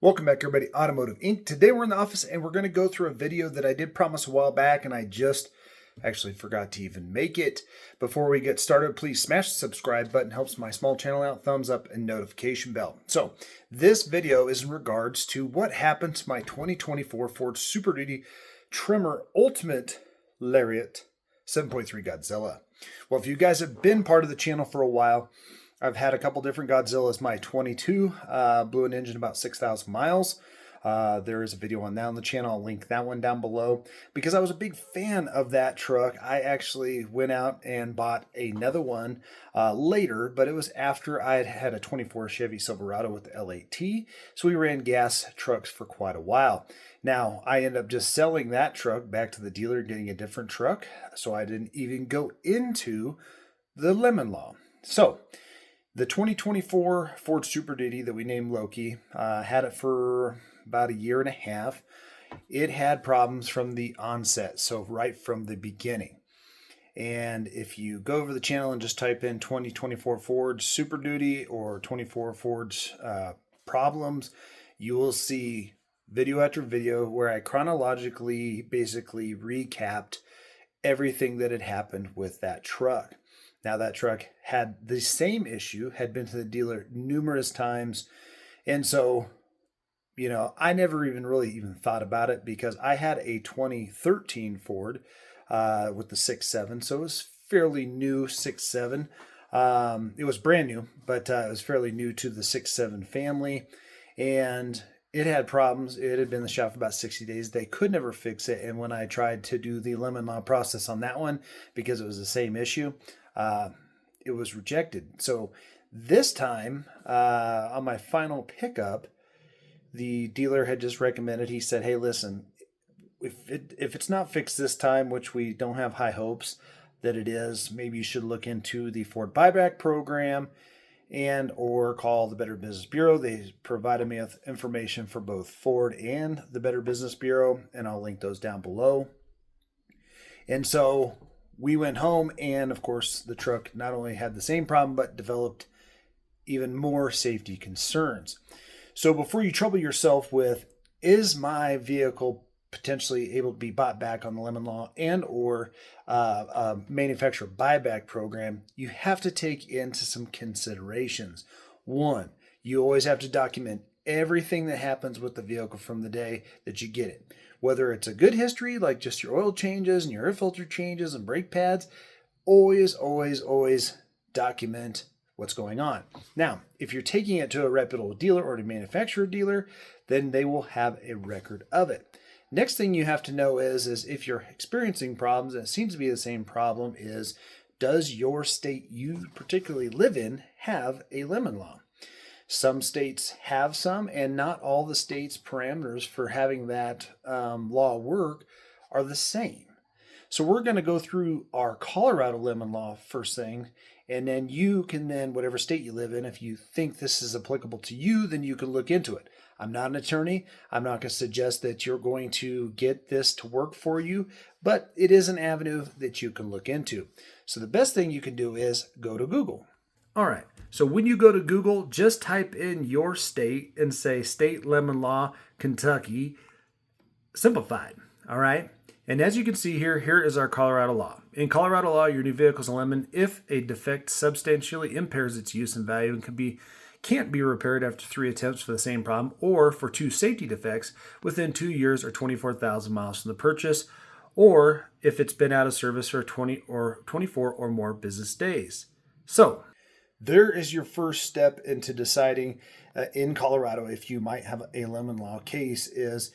Welcome back, everybody. Automotive Inc. Today we're in the office and we're going to go through a video that I did promise a while back and I just actually forgot to even make it. Before we get started, please smash the subscribe button. Helps my small channel out. Thumbs up and notification bell. So this video is in regards to what happened to my 2024 Ford Super Duty Trimmer Ultimate Lariat 7.3 Godzilla. Well, if you guys have been part of the channel for a while, I've had a couple different Godzillas. My 22 blew an engine about 6,000 miles. There is a video on that on the channel. I'll link that one down below. Because I was a big fan of that truck, I actually went out and bought another one later, but it was after I had a 24 Chevy Silverado with the L8T. So we ran gas trucks for quite a while. Now, I ended up just selling that truck back to the dealer, getting a different truck. So I didn't even go into the lemon law. So the 2024 Ford Super Duty that we named Loki, had it for about a year and a half. It had problems from the onset, so right from the beginning. And if you go over the channel and just type in 2024 Ford Super Duty or 24 Ford's problems, you will see video after video where I chronologically basically recapped everything that had happened with that truck. Now that truck had the same issue, had been to the dealer numerous times. And so, I never even thought about it because I had a 2013 Ford with the 6.7. So it was fairly new 6.7. It was brand new, but it was fairly new to the 6.7 family. And it had problems. It had been in the shop for about 60 days. They could never fix it. And when I tried to do the lemon law process on that one, because it was the same issue, it was rejected. So this time, on my final pickup, the dealer had just recommended, he said, hey, listen, if it's not fixed this time, which we don't have high hopes that it is, maybe you should look into the Ford Buyback program and or call the Better Business Bureau. They provided me with information for both Ford and the Better Business Bureau, and I'll link those down below. And so we went home, and of course, the truck not only had the same problem, but developed even more safety concerns. So before you trouble yourself with, is my vehicle potentially able to be bought back on the lemon law and or a manufacturer buyback program, you have to take into some considerations. One, you always have to document everything that happens with the vehicle from the day that you get it. Whether it's a good history, like just your oil changes and your air filter changes and brake pads, always document what's going on. Now, if you're taking it to a reputable dealer or a manufacturer dealer, then they will have a record of it. Next thing you have to know is if you're experiencing problems, and it seems to be the same problem, is does your state you particularly live in have a lemon law? Some states have some, and not all the states' parameters for having that law work are the same. So we're going to go through our Colorado lemon law first thing, and then you can whatever state you live in, if you think this is applicable to you, then you can look into it. I'm not an attorney. I'm not going to suggest that you're going to get this to work for you, but it is an avenue that you can look into. So the best thing you can do is go to Google. All right, so when you go to Google, just type in your state and say state lemon law, Kentucky, simplified, all right? And as you can see here is our Colorado law. In Colorado law, your new vehicle is a lemon if a defect substantially impairs its use and value and can't be repaired after 3 attempts for the same problem, or for 2 safety defects within 2 years or 24,000 miles from the purchase, or if it's been out of service for 20 or 24 or more business days. So there is your first step into deciding in Colorado if you might have a lemon law case is,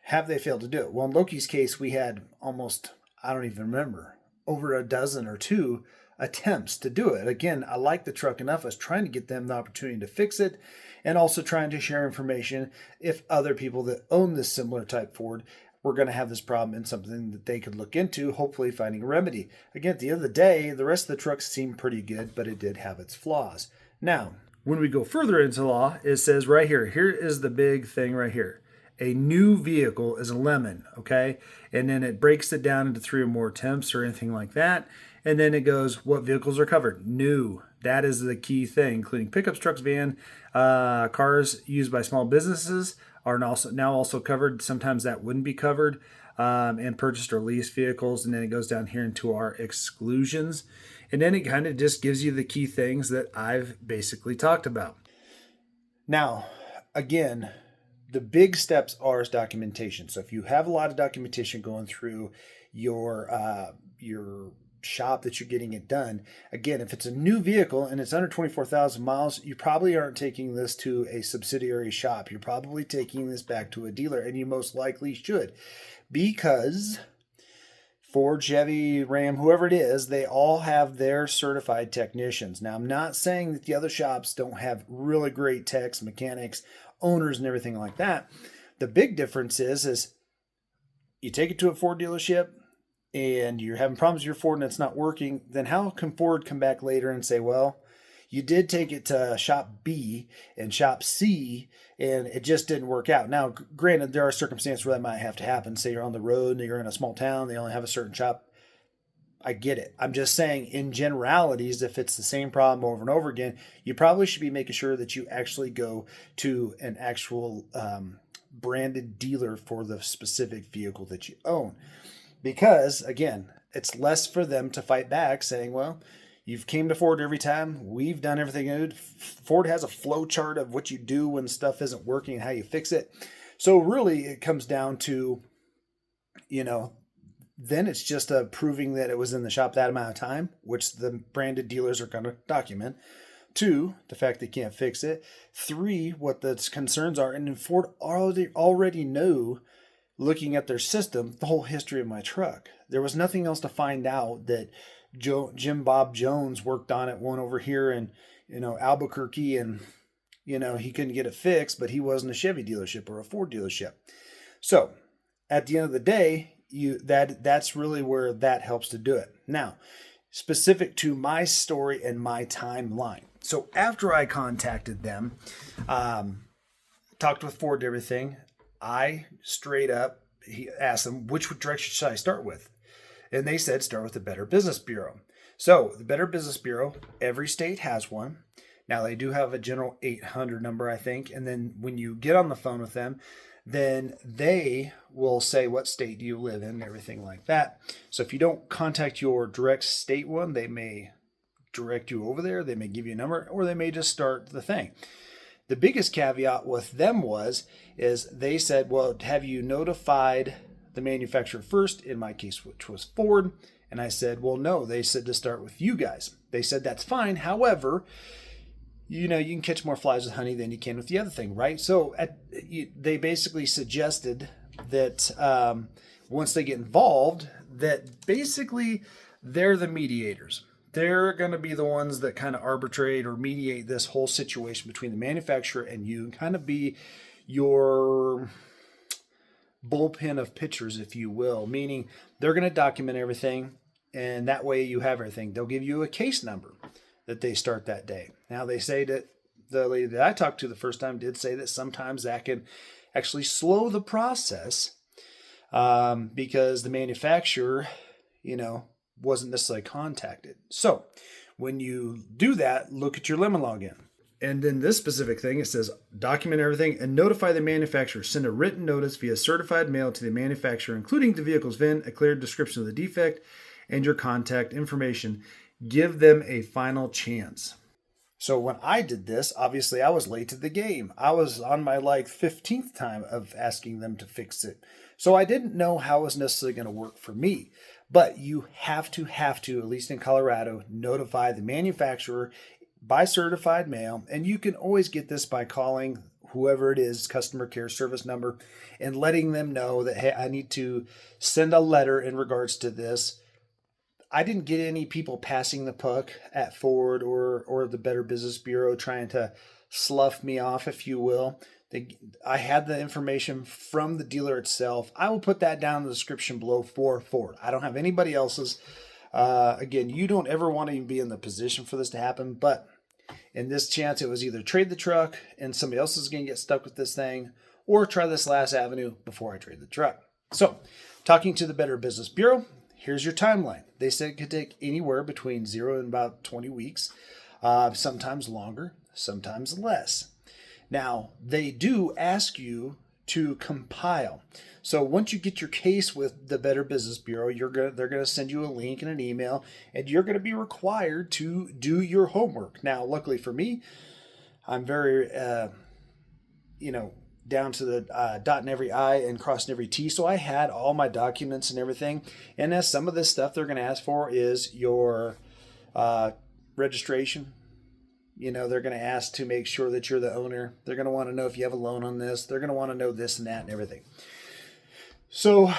have they failed to do it? Well, in Loki's case, we had almost, I don't even remember, over a dozen or 2 attempts to do it. Again, I like the truck enough. I was trying to get them the opportunity to fix it and also trying to share information if other people that own this similar type Ford were going to have this problem and something that they could look into, hopefully finding a remedy. Again, at the end of the day, the rest of the truck seemed pretty good, but it did have its flaws. Now, when we go further into law, it says right here is the big thing right here. A new vehicle is a lemon, okay? And then it breaks it down into 3 or more attempts or anything like that. And then it goes, what vehicles are covered? New. That is the key thing, including pickups, trucks, van, cars used by small businesses are now also covered. Sometimes that wouldn't be covered. And purchased or leased vehicles. And then it goes down here into our exclusions. And then it kind of just gives you the key things that I've basically talked about. Now, again, the big steps are documentation. So if you have a lot of documentation going through your shop that you're getting it done, again, if it's a new vehicle and it's under 24,000 miles, you probably aren't taking this to a subsidiary shop. You're probably taking this back to a dealer, and you most likely should, because Ford, Chevy, Ram, whoever it is, they all have their certified technicians. Now, I'm not saying that the other shops don't have really great techs, mechanics, owners, and everything like that. The big difference is you take it to a Ford dealership and you're having problems with your Ford and it's not working, then how can Ford come back later and say, well, you did take it to shop B and shop C and it just didn't work out. Now, granted, there are circumstances where that might have to happen. Say you're on the road and you're in a small town, they only have a certain shop. I get it. I'm just saying, in generalities, if it's the same problem over and over again, you probably should be making sure that you actually go to an actual branded dealer for the specific vehicle that you own. Because, again, it's less for them to fight back saying, well, you've came to Ford every time. We've done everything good. Ford has a flow chart of what you do when stuff isn't working and how you fix it. So really it comes down to, then it's just proving that it was in the shop that amount of time, which the branded dealers are going to document. 2, the fact they can't fix it. 3, what the concerns are. And Ford already know, looking at their system, the whole history of my truck. There was nothing else to find out that Jim Bob Jones worked on it, one over here in Albuquerque, and he couldn't get it fixed, but he wasn't a Chevy dealership or a Ford dealership. So at the end of the day, that's really where that helps to do it. Now, specific to my story and my timeline. So after I contacted them, talked with Ford and everything, I straight up asked them, which direction should I start with? And they said, start with the Better Business Bureau. So the Better Business Bureau, every state has one. Now they do have a general 800 number, I think. And then when you get on the phone with them, then they will say what state do you live in and everything like that. So if you don't contact your direct state one, they may direct you over there. They may give you a number, or they may just start the thing. The biggest caveat with them is they said, well, have you notified the manufacturer first? In my case, which was Ford. And I said, well, no. They said to start with you guys. They said, that's fine. However, you can catch more flies with honey than you can with the other thing, right? So they basically suggested that once they get involved, that basically they're the mediators. They're going to be the ones that kind of arbitrate or mediate this whole situation between the manufacturer and you, and kind of be your bullpen of pictures, if you will, meaning they're going to document everything, and that way you have everything. They'll give you a case number that they start that day. Now, they say that the lady that I talked to the first time did say that sometimes that can actually slow the process because the manufacturer, wasn't necessarily contacted. So when you do that, look at your lemon login. And then this specific thing, it says document everything and notify the manufacturer. Send a written notice via certified mail to the manufacturer, including the vehicle's VIN, a clear description of the defect, and your contact information. Give them a final chance. So when I did this, obviously I was late to the game. I was on my 15th time of asking them to fix it. So I didn't know how it was necessarily going to work for me. But you have to, at least in Colorado, notify the manufacturer by certified mail. And you can always get this by calling whoever it is, customer care service number, and letting them know that, hey, I need to send a letter in regards to this. I didn't get any people passing the puck at Ford or the Better Business Bureau trying to slough me off, if you will. I had the information from the dealer itself. I will put that down in the description below for Ford. I don't have anybody else's. Again, you don't ever want to even be in the position for this to happen. But in this chance, it was either trade the truck and somebody else is going to get stuck with this thing, or try this last avenue before I trade the truck. So talking to the Better Business Bureau, here's your timeline. They said it could take anywhere between 0 and about 20 weeks, sometimes longer, sometimes less. Now, they do ask you to compile. So once you get your case with the Better Business Bureau, they're going to send you a link and an email, and you're going to be required to do your homework. Now, luckily for me, I'm very, down to the dotting every I and crossing every T. So I had all my documents and everything. And as some of this stuff they're going to ask for is your registration. They're going to ask to make sure that you're the owner. They're going to want to know if you have a loan on this. They're going to want to know this and that and everything. So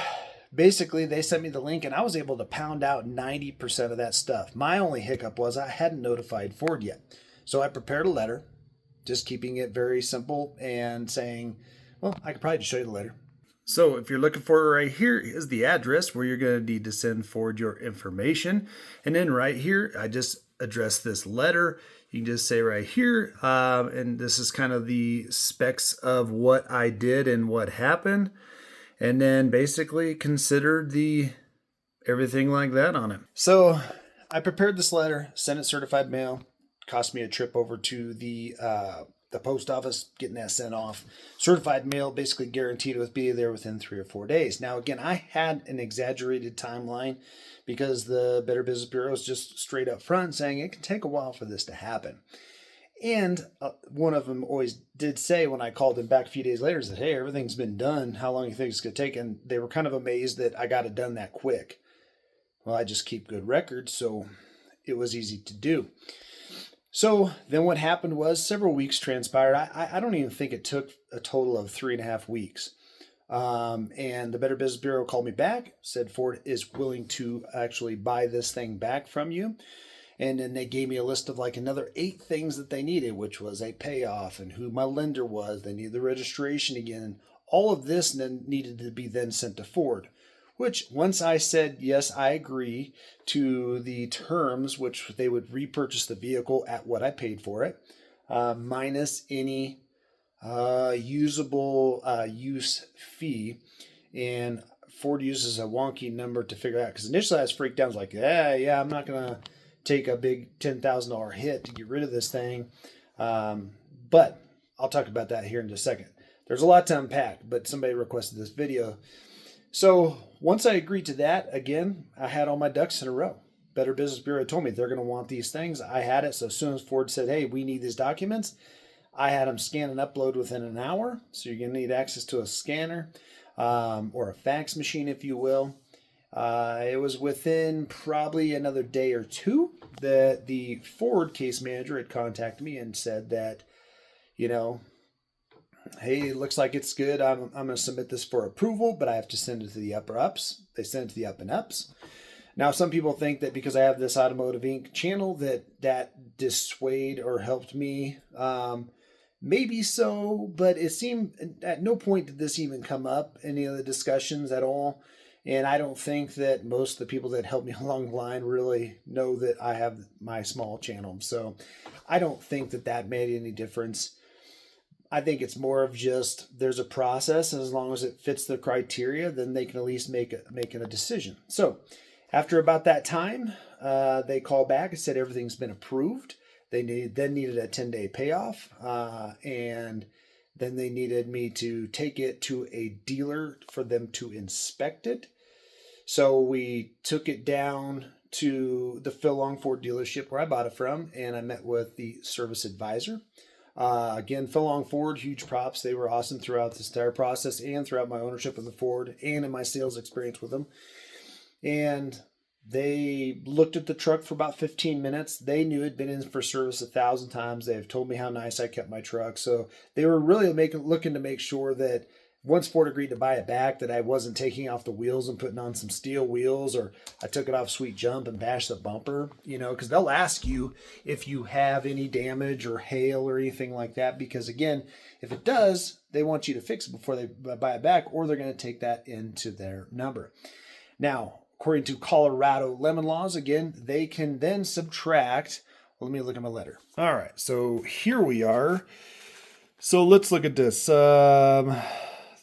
basically, they sent me the link, and I was able to pound out 90% of that stuff. My only hiccup was I hadn't notified Ford yet. So I prepared a letter, just keeping it very simple and saying, well, I could probably just show you the letter. So if you're looking for it right here is the address where you're going to need to send Ford your information. And then right here, I just address this letter. You can just say right here, and this is kind of the specs of what I did and what happened. And then basically consider everything like that on it. So I prepared this letter, sent it certified mail. Cost me a trip over to the post office, getting that sent off. Certified mail, basically guaranteed it would be there within 3 or 4 days. Now, again, I had an exaggerated timeline because the Better Business Bureau is just straight up front saying it can take a while for this to happen. And one of them always did say when I called them back a few days later, said, hey, everything's been done. How long do you think it's going to take? And they were kind of amazed that I got it done that quick. Well, I just keep good records, so it was easy to do. So then what happened was several weeks transpired. I don't even think it took a total of 3.5 weeks. And the Better Business Bureau called me back, said Ford is willing to actually buy this thing back from you. And then they gave me a list of like another 8 things that they needed, which was a payoff and who my lender was. They needed the registration again. All of this then needed to be then sent to Ford, which once I said, yes, I agree to the terms, which they would repurchase the vehicle at what I paid for it, minus any usable use fee. And Ford uses a wonky number to figure out, because initially I was freaked out. I was like, yeah, I'm not going to take a big $10,000 hit to get rid of this thing. But I'll talk about that here in just a second. There's a lot to unpack, but somebody requested this video. So once I agreed to that, again, I had all my ducks in a row. Better Business Bureau told me they're going to want these things. I had it. So as soon as Ford said, hey, we need these documents, I had them scan and upload within an hour. So you're going to need access to a scanner or a fax machine, if you will. It was within probably another day or two that the Ford case manager had contacted me and said that, hey, it looks like it's good. I'm going to submit this for approval, but I have to send it to the upper ups. They send it to the up and ups. Now, some people think that because I have this Automotive Inc. channel that dissuade or helped me. Maybe so, but it seemed at no point did this even come up, any of the discussions at all. And I don't think that most of the people that helped me along the line really know that I have my small channel. So I don't think that made any difference. I think it's more of just there's a process, and as long as it fits the criteria, then they can at least make a decision. So after about that time, they called back and said everything's been approved. They needed a 10-day payoff, and then they needed me to take it to a dealer for them to inspect it. So we took it down to the Phil Long Ford dealership where I bought it from, and I met with the service advisor. Again, Phil Long Ford, huge props. They were awesome throughout this entire process and throughout my ownership of the Ford and in my sales experience with them. And they looked at the truck for about 15 minutes. They knew it'd been in for service 1,000 times. They've told me how nice I kept my truck. So they were really looking to make sure that once Ford agreed to buy it back, that I wasn't taking off the wheels and putting on some steel wheels, or I took it off Sweet Jump and bashed the bumper, because they'll ask you if you have any damage or hail or anything like that. Because again, if it does, they want you to fix it before they buy it back, or they're going to take that into their number. Now, according to Colorado lemon laws, again, they can then subtract. Well, let me look at my letter. All right, so here we are. So let's look at this.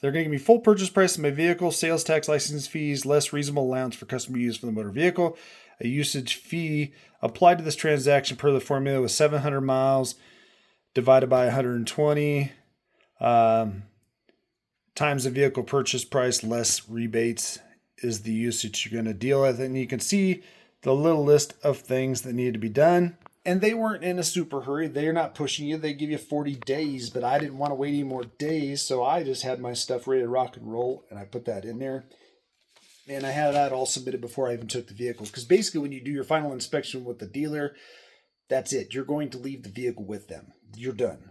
They're going to give me full purchase price of my vehicle, sales tax, license fees, less reasonable allowance for customer use for the motor vehicle. A usage fee applied to this transaction per the formula was 700 miles divided by 120 times the vehicle purchase price less rebates is the usage you're going to deal with. And you can see the little list of things that need to be done. And they weren't in a super hurry. They're not pushing you. They give you 40 days, but I didn't want to wait any more days, so I just had my stuff ready to rock and roll, and I put that in there. And I had that all submitted before I even took the vehicle. Because basically when you do your final inspection with the dealer, that's it. You're going to leave the vehicle with them. You're done.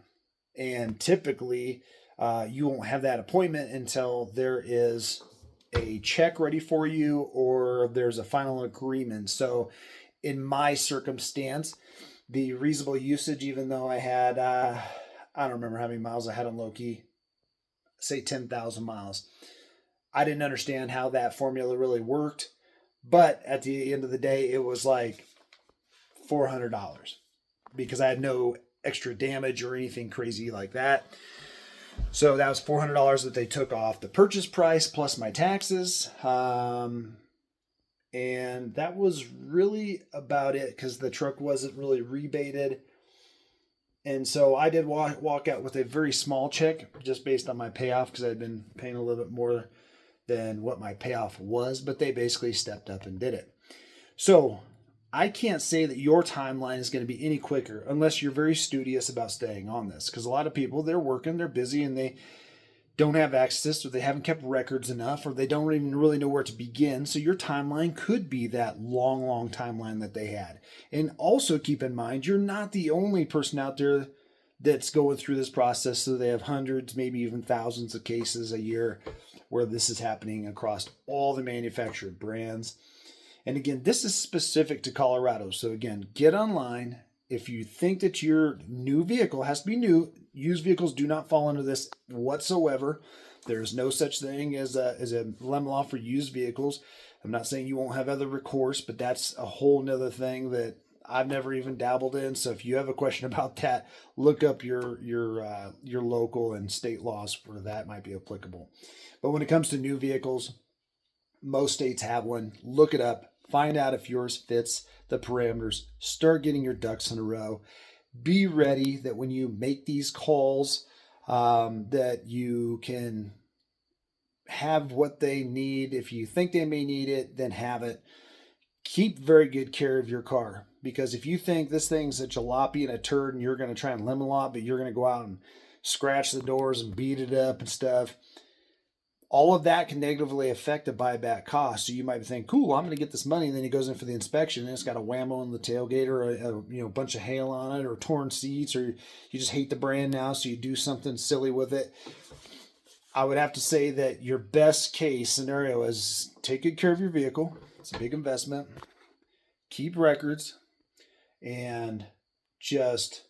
And typically, you won't have that appointment until there is a check ready for you or there's a final agreement. So in my circumstance, the reasonable usage, even though I had, I don't remember how many miles I had on low-key, say 10,000 miles. I didn't understand how that formula really worked. But at the end of the day, it was like $400 because I had no extra damage or anything crazy like that. So that was $400 that they took off the purchase price plus my taxes. And that was really about it because the truck wasn't really rebated. And so I did walk out with a very small check just based on my payoff because I had been paying a little bit more than what my payoff was. But they basically stepped up and did it. So I can't say that your timeline is going to be any quicker unless you're very studious about staying on this. Because a lot of people, they're working, they're busy, and they don't have access, or they haven't kept records enough, or they don't even really know where to begin. So your timeline could be that long timeline that they had. And also keep in mind, you're not the only person out there that's going through this process. So they have hundreds, maybe even thousands of cases a year where this is happening across all the manufactured brands. And again, this is specific to Colorado. So again, get online. If you think that your new vehicle has to be new, used vehicles do not fall under this whatsoever. There's no such thing as a lemon law for used vehicles. I'm not saying you won't have other recourse, but that's a whole nother thing that I've never even dabbled in. So if you have a question about that, look up your local and state laws where that might be applicable. But when it comes to new vehicles, most states have one. Look it up. Find out if yours fits the parameters. Start getting your ducks in a row. Be ready that when you make these calls, that you can have what they need. If you think they may need it, then have it. Keep very good care of your car. Because if you think this thing's a jalopy and a turd and you're going to try and lemon law, but you're going to go out and scratch the doors and beat it up and stuff, all of that can negatively affect the buyback cost. So you might be thinking, cool, I'm going to get this money. And then he goes in for the inspection and it's got a whammo on the tailgate or a bunch of hail on it or torn seats, or you just hate the brand now. So you do something silly with it. I would have to say that your best case scenario is take good care of your vehicle. It's a big investment. Keep records. And just,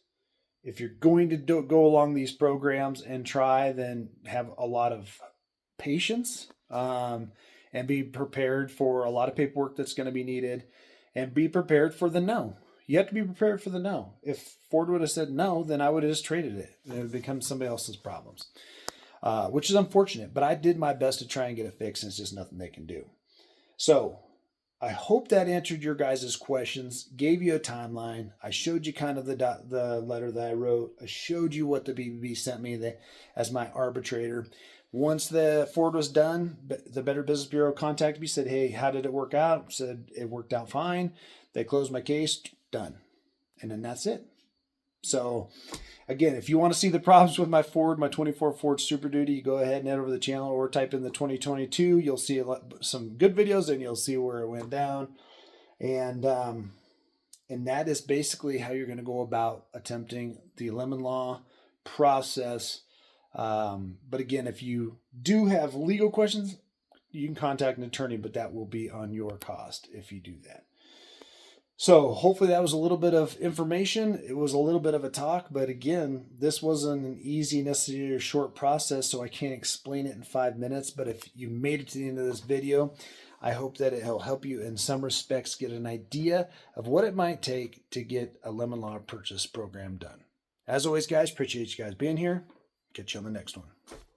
if you're going to go along these programs and try, then have a lot of patience, and be prepared for a lot of paperwork that's going to be needed, and be prepared for the no. You have to be prepared for the no. If Ford would have said no, then I would have just traded it and it would become somebody else's problems, which is unfortunate, but I did my best to try and get it fixed, and it's just nothing they can do. So I hope that answered your guys' questions, gave you a timeline. I showed you kind of the letter that I wrote. I showed you what the BBB sent me as my arbitrator. Once the Ford was done, the Better Business Bureau contacted me, said, hey, how did it work out? Said it worked out fine. They closed my case, done. And then that's it. So again, if you want to see the problems with my Ford, my 24 Ford Super Duty, you go ahead and head over to the channel or type in the 2022. You'll see some good videos and you'll see where it went down. And that is basically how you're going to go about attempting the lemon law process. But again, if you do have legal questions, you can contact an attorney, but that will be on your cost if you do that. So hopefully that was a little bit of information. It was a little bit of a talk, but again, this wasn't an easy, necessarily short process, so I can't explain it in 5 minutes. But if you made it to the end of this video, I hope that it'll help you in some respects get an idea of what it might take to get a lemon law purchase program done. As always, guys, appreciate you guys being here. Catch you on the next one.